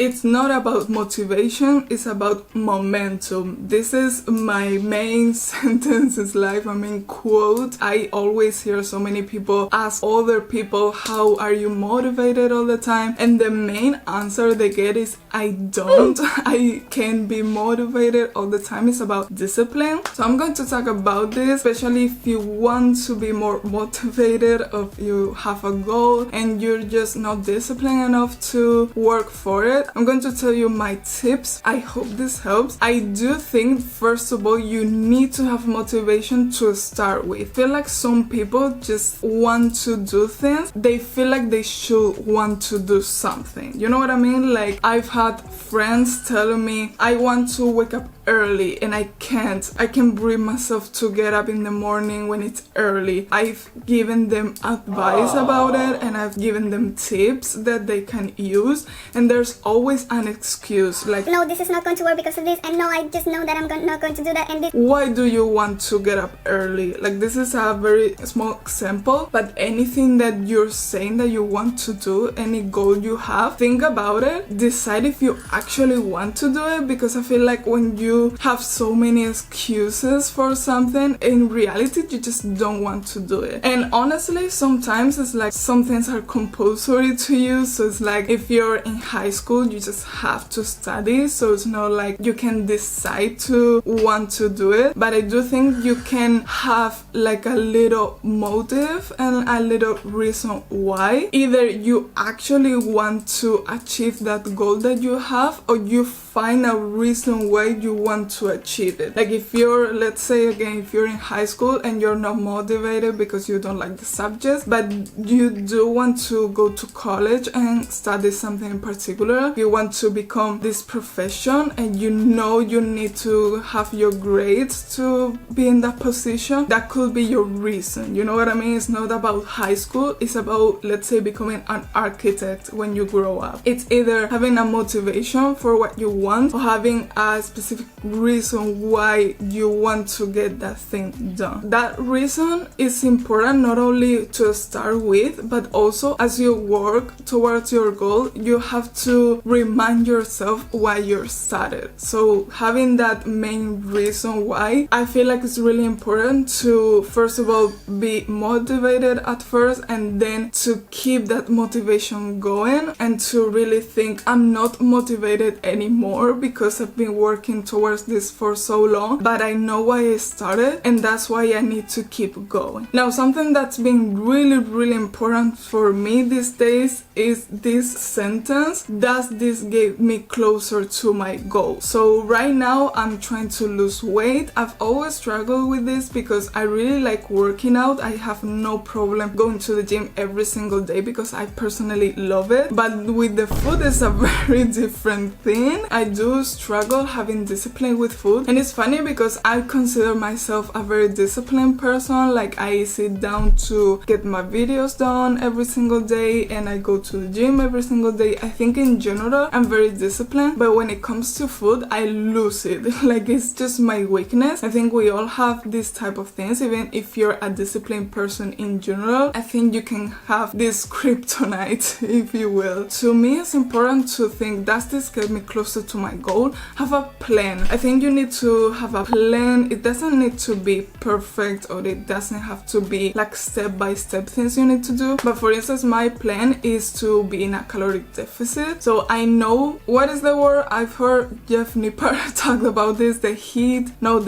it's not about motivation, it's about momentum. This is my main sentence in life, my main quote. I always hear so many people ask other people, how are you motivated all the time? And the main answer they get is, I don't. I can't be motivated all the time. It's about discipline. So I'm going to talk about this, especially if you want to be more motivated, if you have a goal and you're just not disciplined enough to work for it. I'm going to tell you my tips. I hope this helps. I do think, first of all, you need to have motivation to start with. I feel like some people just want to do things. They feel like they should want to do something. You know what I mean? Like, I've had friends telling me, I want to wake up early and I can't. I can bring myself to get up in the morning when it's early. I've given them advice about it and I've given them tips that they can use, and there's always an excuse like, no, this is not going to work because of this, and no, I just know that I'm not going to do that, and this. Why do you want to get up early? Like, this is a very small example, but anything that you're saying that you want to do, any goal you have, think about it, decide if you actually want to do it, because I feel like when you have so many excuses for something, in reality you just don't want to do it. And honestly, sometimes it's like some things are compulsory to you, so it's like if you're in high school you just have to study, so it's not like you can decide to want to do it. But I do think you can have like a little motive and a little reason why. Either you actually want to achieve that goal that you have, or you find a reason why you want to achieve it. Like, if you're, let's say again, if you're in high school and you're not motivated because you don't like the subjects, but you do want to go to college and study something in particular, you want to become this profession and you know you need to have your grades to be in that position, that could be your reason. You know what I mean? It's not about high school, it's about, let's say, becoming an architect when you grow up. It's either having a motivation for what you want or having a specific reason why you want to get that thing done. That reason is important not only to start with, but also as you work towards your goal, you have to remind yourself why you started. So having that main reason why, I feel like it's really important to, first of all, be motivated at first, and then to keep that motivation going, and to really think, I'm not motivated anymore because I've been working towards this for so long, but I know why I started and that's why I need to keep going. Now, something that's been really important for me these days is this sentence: does this get me closer to my goal? So right now I'm trying to lose weight. I've always struggled with this because I really like working out. I have no problem going to the gym every single day because I personally love it, but with the food it's a very different thing. I do struggle having discipline with food, and it's funny because I consider myself a very disciplined person. Like, I sit down to get my videos done every single day and I go to the gym every single day. I think in general I'm very disciplined, but when it comes to food I lose it. Like, it's just my weakness. I think we all have this type of things. Even if you're a disciplined person in general, I think you can have this kryptonite, if you will. To me, it's important to think, does this get me closer to my goal? Have a plan. I think you need to have a plan. It doesn't need to be perfect, or it doesn't have to be like step-by-step things you need to do. But for instance, my plan is to be in a caloric deficit. So I know, what is the word? I've heard Jeff Nippard talk about this, the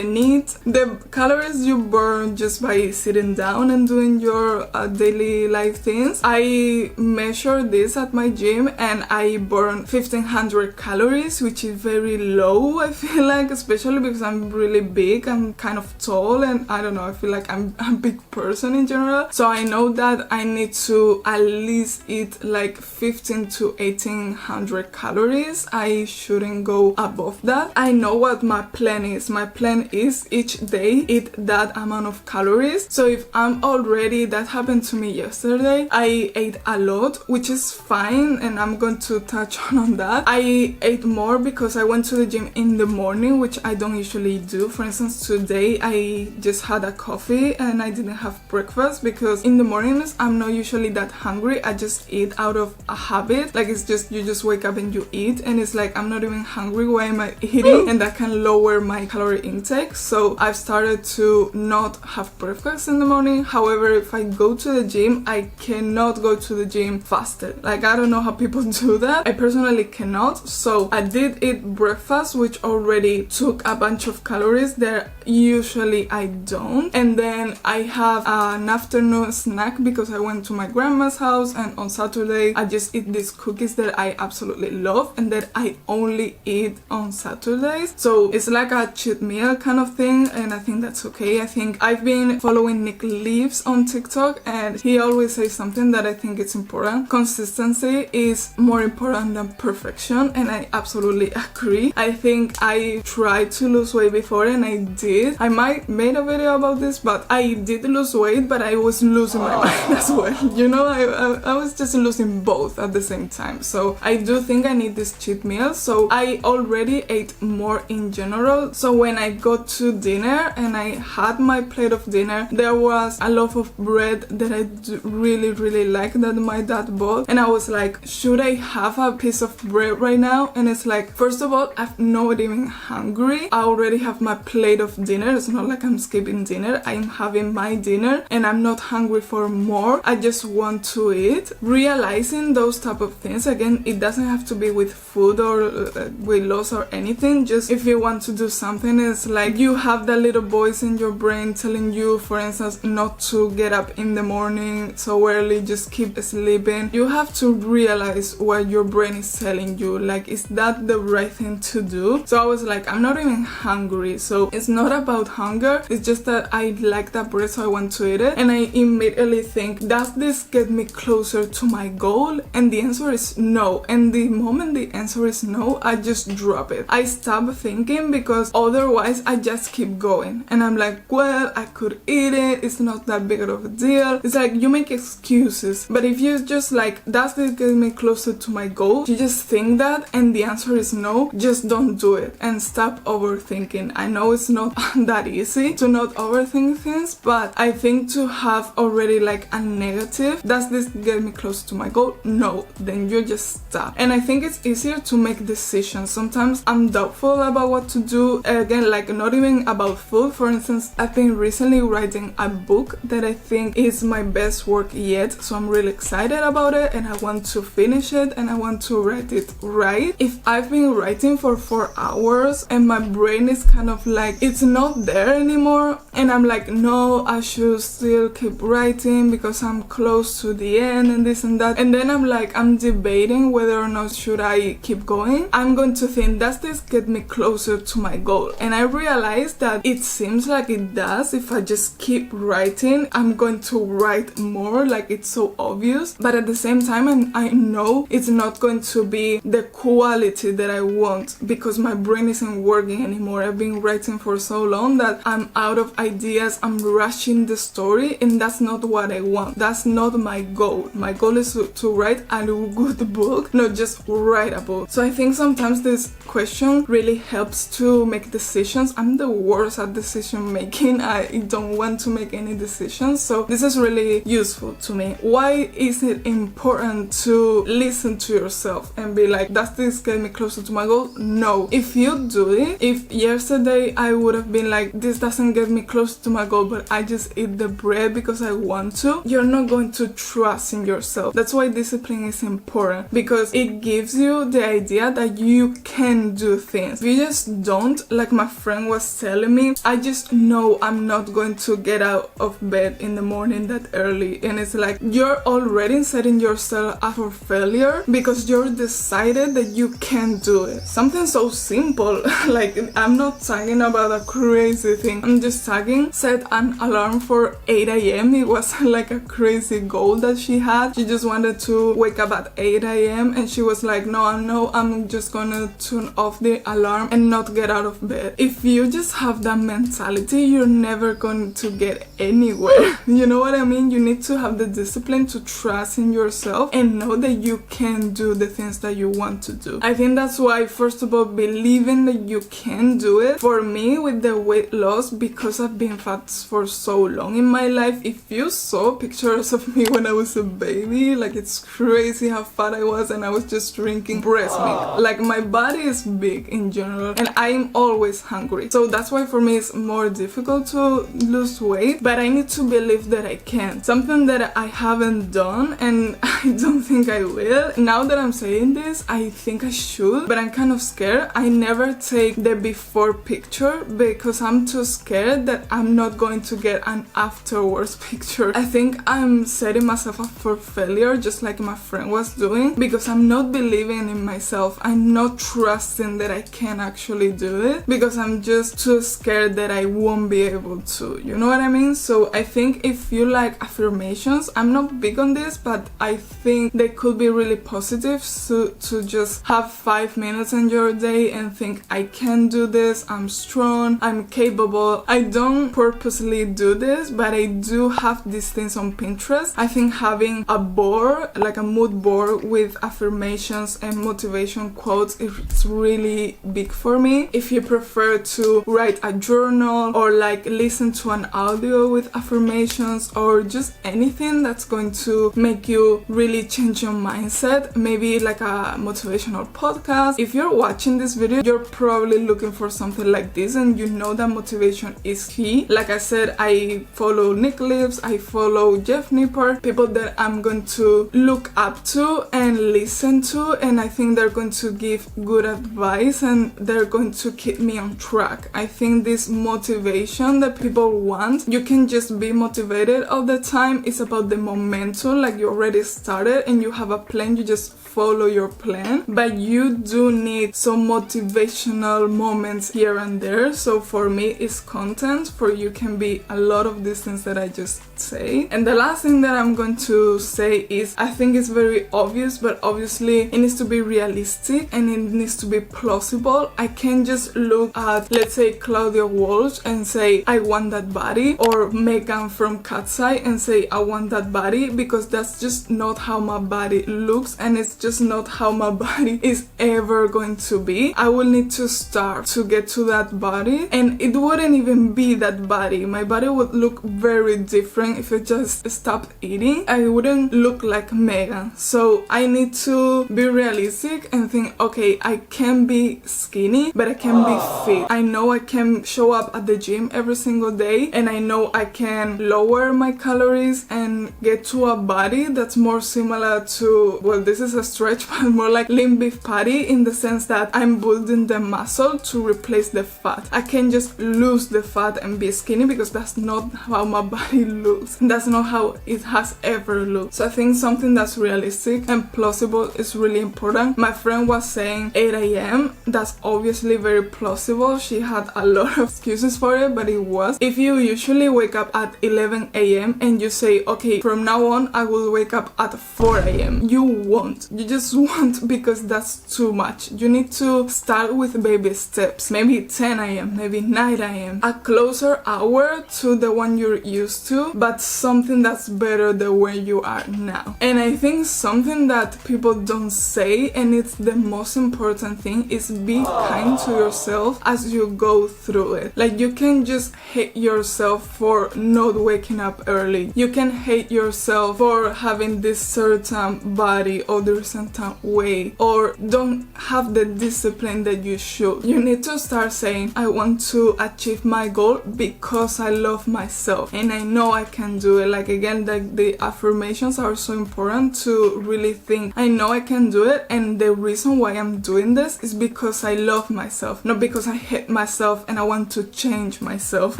need, the calories you burn just by sitting down and doing your daily life things. I measure this at my gym and I burn 1500 calories, which is very low, I feel like, especially because I'm really big, I'm kind of tall, and I don't know, I feel like I'm a big person in general. So I know that I need to at least eat like 15 to 1800 calories. I shouldn't go above that. I know what my plan is. My plan is each day eat that amount of calories. So if I'm already, that happened to me yesterday, I ate a lot, which is fine, and I'm going to touch on that. I ate more because I went to the gym in the morning morning, which I don't usually do. For instance, today I just had a coffee and I didn't have breakfast because in the mornings I'm not usually that hungry. I just eat out of a habit. Like, it's just, you just wake up and you eat, and it's like I'm not even hungry. Why am I eating? And that can lower my calorie intake. So I've started to not have breakfast in the morning. However, if I go to the gym, I cannot go to the gym fasted. Like, I don't know how people do that. I personally cannot. So I did eat breakfast, which already took a bunch of calories that usually I don't. And then I have an afternoon snack because I went to my grandma's house, and on Saturday I just eat these cookies that I absolutely love and that I only eat on Saturdays. So it's like a cheat meal kind of thing, and I think that's okay. I think I've been following Nick Leaves on TikTok, and he always says something that I think it's important. Consistency is more important than perfection, and I absolutely agree. I think I tried to lose weight before, and I did. I might made a video about this, but I did lose weight, but I was losing my mind as well. You know, I was just losing both at the same time. So I do think I need this cheat meal. So I already ate more in general. So when I got to dinner and I had my plate of dinner, there was a loaf of bread that I really like that my dad bought, and I was like, should I have a piece of bread right now? And it's like, first of all, I'm not even hungry. I already have my plate of dinner. It's not like I'm skipping dinner. I'm having my dinner and I'm not hungry for more. I just want to eat. Realizing those type of things, again, it doesn't have to be with food or weight loss or anything. Just if you want to do something, it's like you have that little voice in your brain telling you, for instance, not to get up in the morning so early, just keep sleeping. You have to realize what your brain is telling you. Like, is that the right thing to do? So I was like, I'm not even hungry. So it's not about hunger. It's just that I like that bread, so I want to eat it. And I immediately think, does this get me closer to my goal? And the answer is no. And the moment the answer is no, I just drop it. I stop thinking, because otherwise I just keep going. And I'm like, well, I could eat it. It's not that big of a deal. It's like you make excuses. But if you just like, does this get me closer to my goal? You just think that, and the answer is no, just don't do it and stop overthinking. I know it's not that easy to not overthink things, but I think to have already like a negative, does this get me closer to my goal? No, then you just stop. And I think it's easier to make decisions. Sometimes I'm doubtful about what to do. Again, like, not even about food. For instance, I've been recently writing a book that I think is my best work yet, so I'm really excited about it and I want to finish it and I want to write it right. If I've been writing for 4 hours and my brain is kind of like, it's not there anymore, and I'm like, no, I should still keep writing because I'm close to the end and this and that, and then I'm like, I'm debating whether or not should I keep going. I'm going to think, does this get me closer to my goal? And I realized that it seems like it does. If I just keep writing, I'm going to write more, like, it's so obvious, but at the same time I know it's not going to be the quality that I want because my brain isn't working anymore. I've been writing for so long that I'm out of ideas. I'm rushing the story, and that's not what I want. That's not my goal. My goal is to write a good book, not just write a book. So I think sometimes this question really helps to make decisions. I'm the worst at decision making. I don't want to make any decisions, so this is really useful to me. Why is it important to listen to yourself and be like, does this get me closer to my goal? No. If you do it, if yesterday I would have been like, this doesn't get me close to my goal, but I just eat the bread because I want to, you're not going to trust in yourself. That's why discipline is important, because it gives you the idea that you can do things. If you just don't, like my friend was telling me, I just know I'm not going to get out of bed in the morning that early, and it's like you're already setting yourself up for failure because you're decided that you can't do it. Something so simple. Like, I'm not talking about a crazy thing. I'm just talking, set an alarm for 8 a.m. It was like a crazy goal that she had. She just wanted to wake up at 8 a.m. and she was like, no, I'm just gonna turn off the alarm and not get out of bed. If you just have that mentality, you're never going to get anywhere. You know what I mean? You need to have the discipline to trust in yourself and know that you can do the things that you want to do. I think that's why, first of all, believing saying that you can do it. For me, with the weight loss, because I've been fat for so long in my life, if you saw pictures of me when I was a baby, like it's crazy how fat I was, and I was just drinking breast milk. Like my body is big in general and I'm always hungry. So that's why for me it's more difficult to lose weight, but I need to believe that I can. Something that I haven't done and I don't think I will. Now that I'm saying this, I think I should, but I'm kind of scared. I never take the before picture because I'm too scared that I'm not going to get an afterwards picture. I think I'm setting myself up for failure, just like my friend was doing, because I'm not believing in myself. I'm not trusting that I can actually do it because I'm just too scared that I won't be able to. You know what I mean? So I think if you like affirmations, I'm not big on this, but I think they could be really positive to just have 5 minutes in your day and think, I can do this, I'm strong, I'm capable. I don't purposely do this, but I do have these things on Pinterest. I think having a board, like a mood board with affirmations and motivation quotes, is really big for me. If you prefer to write a journal or like listen to an audio with affirmations or just anything that's going to make you really change your mindset, maybe like a motivational podcast. If you're watching this video, you're probably looking for something like this and you know that motivation is key. Like I said, I follow Nick Lips, I follow Jeff Nippard, people that I'm going to look up to and listen to, and I think they're going to give good advice and they're going to keep me on track. I think this motivation that people want, you can just be motivated all the time. It's about the momentum, like you already started and you have a plan, you just follow your plan, but you do need some motivational moments here and there. So for me it's content, for you can be a lot of these things that I just say. And the last thing that I'm going to say is, I think it's very obvious, but obviously it needs to be realistic and it needs to be plausible. I can't just look at, let's say, Claudia Walsh and say I want that body, or Megan from Cat's Eye and say I want that body, because that's just not how my body looks and it's just not how my body is ever going to be. I will need to start to get to that body, and it wouldn't even be that body. My body would look very different if I just stopped eating. I wouldn't look like Megan. So I need to be realistic and think, okay, I can be skinny, but I can be fit. I know I can show up at the gym every single day, and I know I can lower my calories and get to a body that's more similar to, well, this is a stretch, but more like lean beef patty, in the sense that I'm building the muscle to replace the fat. I can just lose the fat and be skinny, because that's not how my body looks. That's not how it has ever looked. So I think something that's realistic and plausible is really important. My friend was saying 8 a.m. That's obviously very plausible. She had a lot of excuses for it, but it was. If you usually wake up at 11 a.m. and you say, okay, from now on I will wake up at 4 a.m. you won't. You just won't, because that's too much. You need to start with baby steps. Maybe 10 a.m., maybe 9 a.m. A closer hour to the one you're used to, but something that's better than where you are now. And I think something that people don't say, and it's the most important thing, is be kind to yourself as you go through it. Like, you can just hate yourself for not waking up early. You can hate yourself for having this certain body or the certain way, or don't have the discipline that you should. You need to start saying, I want to achieve my goal because I love myself and I know I can do it. Like, again, the affirmations are so important to really think, I know I can do it, and the reason why I'm doing this is because I love myself, not because I hate myself and I want to change myself.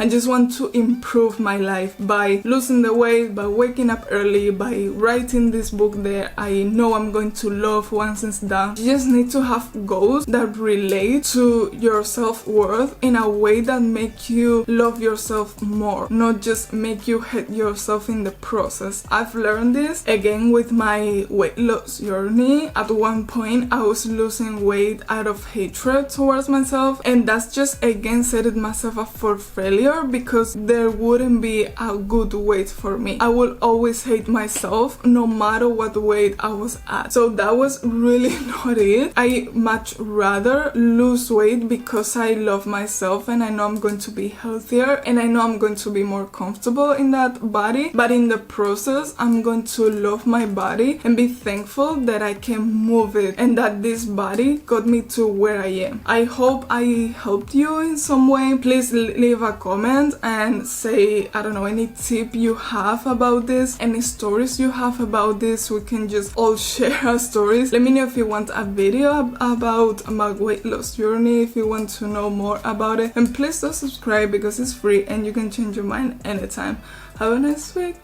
I just want to improve my life by losing the weight, by waking up early, by writing this book that I know I'm going to love once it's done. You just need to have goals that relate to your self-worth in a way that make you love yourself more, not just make you hate yourself in the process. I've learned this again with my weight loss journey. At one point I was losing weight out of hate hatred towards myself, and that's just again setting myself up for failure because there wouldn't be a good weight for me. I will always hate myself no matter what weight I was at. So that was really not it. I much rather lose weight because I love myself and I know I'm going to be healthier and I know I'm going to be more comfortable in that body, but in the process I'm going to love my body and be thankful that I can move it and that this body got me to where I am. I hope I helped you in some way. Please leave a comment and say, I don't know, any tip you have about this, any stories you have about this. We can just all share our stories. Let me know if you want a video about my weight loss journey, if you want to know more about it, and please do subscribe because it's free and you can change your mind anytime. Have a nice week.